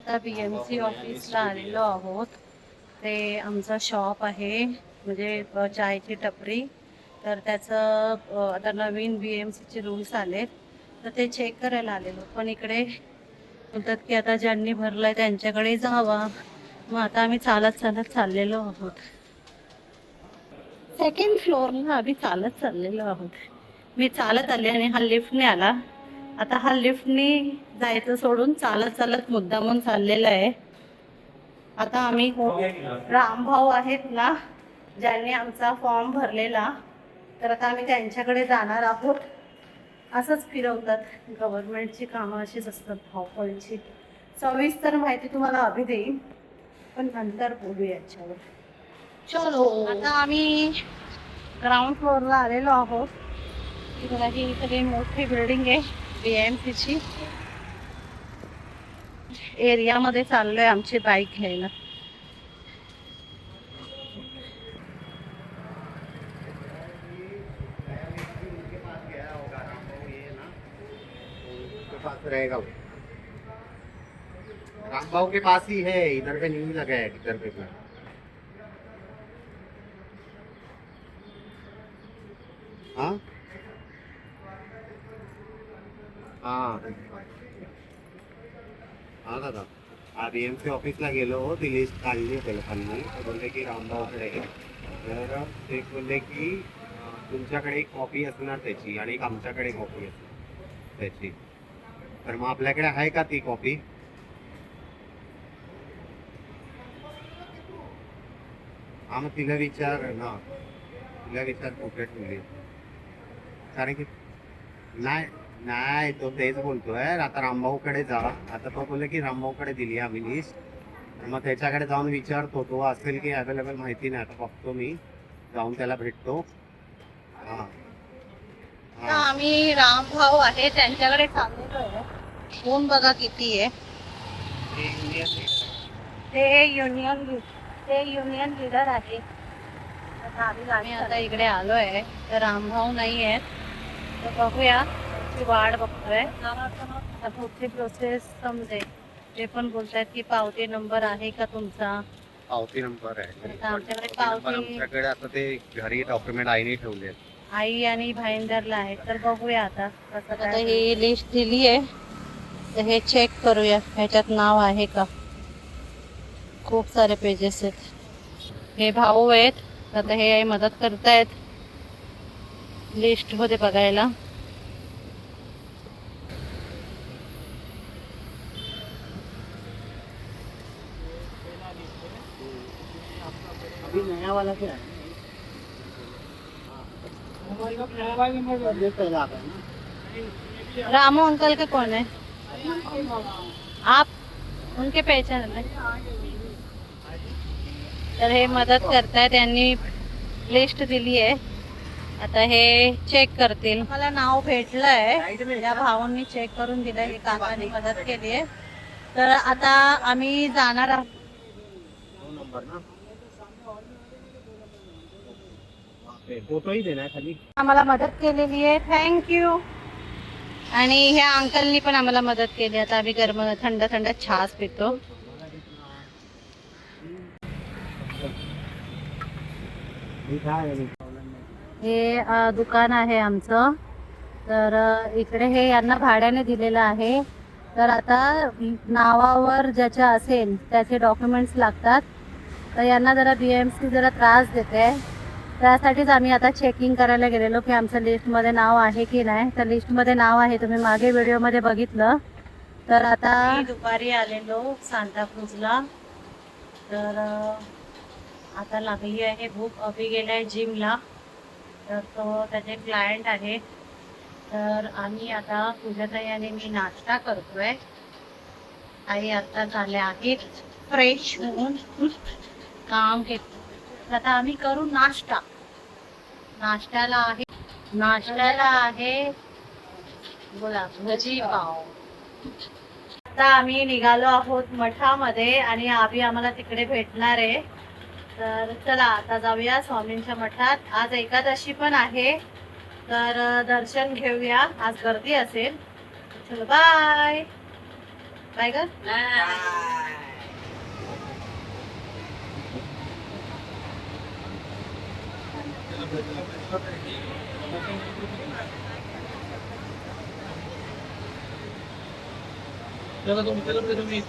आता BMC ऑफिसला आलेलो आहोत. ते आमचा शॉप आहे, म्हणजे चायची टपरी. तर त्याचं आता नवीन BMCचे रूल्स आलेत, तर ते चेक करायला आलेलो. पण इकडे बोलतात की आता ज्यांनी भरलंय त्यांच्याकडे जावा. मग आता आम्ही चालत चालत चाललेलो आहोत. सेकंड फ्लोअरला आम्ही चालत चाललेलो आहोत. मी चालत आले आणि हा लिफ्टने आला. आता हा लिफ्टने जायचं सोडून चालत चालत मुद्दामून चाललेला आहे. आता आम्ही रामभाऊ आहेत ना, ज्यांनी आमचा फॉर्म भरलेला, तर आता आम्ही त्यांच्याकडे जाणार आहोत. असंच फिरवतात, गव्हर्नमेंटची कामं अशीच असतात धावपळीची. सविस्तर माहिती तुम्हाला अभि देईन, पण नंतर बोलू याच्यावर. चलो, आता आम्ही ग्राउंड फ्लोअरला आलेलो आहोत. ही सगळी मोठी बिल्डिंग आहे BMCची. एरियामध्ये चाललोय आमची बाईक घ्यायला. रहेगा वो रामबाव के पास ही है, इधर पे नहीं लगा है, इधर पे भी। हाँ हाँ हाँ दादा, BMC ऑफिसला गेलो, ती लिस्ट काढली टेलिफोननी. बोलले की रामभाऊकडे आहे. तर ते बोलले की तुमच्याकडे एक कॉपी असणार त्याची आणि एक आमच्याकडे कॉपी असणार त्याची. तर मग आपल्याकडे आहे का ती कॉपी? हा, मग तिला विचार ना, तिला विचार कुठे ठेवली. कारण की नाही नाही, तो तेच बोलतोय आता रामभाऊकडे जा. आता तो बोलले की रामभाऊकडे दिली आम्ही लिस्ट. मग त्याच्याकडे जाऊन विचारतो, तो असेल की अवेलेबल माहिती नाही. आता बघतो मी, जाऊन त्याला भेटतो. हा आम्ही रामभाऊ आहे त्यांच्याकडे चाललेलो आहे. ऊन बघा किती आहे. ते युनियन लीडर आहे. आम्ही आता इकडे आलोय, तर रामभाऊ नाही आहेत. तर बघूया, वाट बघतोय. आता पुढची प्रोसेस समजेल. ते पण बोलतायत की पावती नंबर आहे का तुमचा? पावती नंबर आहे आमच्याकडे पावती, आमच्याकडे. आता ते घरी डॉक्युमेंट आईने ठेवले, आई आणि भाईंदरला आहे. तर बघूया आता कसं काय. आता ही लिस्ट दिली आहे, तर हे चेक करूया ह्याच्यात नाव आहे का. खूप सारे पेजेस आहेत. हे भाऊ आहेत, आता हे मदत करतायत लिस्ट मध्ये बघायला. अभी नया वाला क्या है? रामू अंकल के कौन है? आप उनके पहचान है? तर हे मदत करतायत, त्यांनी लिस्ट दिली आहे. आता हे चेक करतील. मला नाव भेटलंय, त्या भावांनी चेक करून दिलंय, हे काकांनी मदत केली आहे. तर आता आम्ही जाणार आहोत. फोटो ही देना है खाली. आम्हाला मदत केलेली आहे, थँक्यू. आणि ह्या अंकलनी पण आम्हाला मदत केली. आता आम्ही गरम थंड थंड छास पितो. हे दुकान आहे आमचं. तर इकडे हे यांना भाड्याने दिलेलं आहे. तर आता नावावर ज्याच्या असेल त्याचे डॉक्युमेंट्स लागतात. तर यांना जरा BMC जरा त्रास देते. त्यासाठीच आम्ही आता चेकिंग करायला गेलेलो की आमचं लिस्टमध्ये नाव आहे की नाही. तर लिस्टमध्ये नाव आहे, तुम्ही मागे व्हिडिओमध्ये बघितलं. तर आता दुपारी आलेलो सांताक्रूजला. तर आता लागली आहे भूक. अभि गेलाय जिमला, तर तो त्याचे क्लायंट आहे. तर आम्ही आता पूजाताई आणि मी नाश्ता करतोय. आई आता झाल्या आहेत फ्रेश होऊन काम घेत. आता आम्ही करू नाश्ता. नाश्त्याला आहे बोला भजी पाव. आता आम्ही निघालो आहोत मठामध्ये आणि अभि आम्हाला तिकडे भेटणार आहे. तर चला आता जाऊया स्वामींच्या मठात. आज एकादशी पण आहे, तर दर्शन घेऊया. आज गर्दी असेल. चलो बाय बाय. त्याला तुम्ही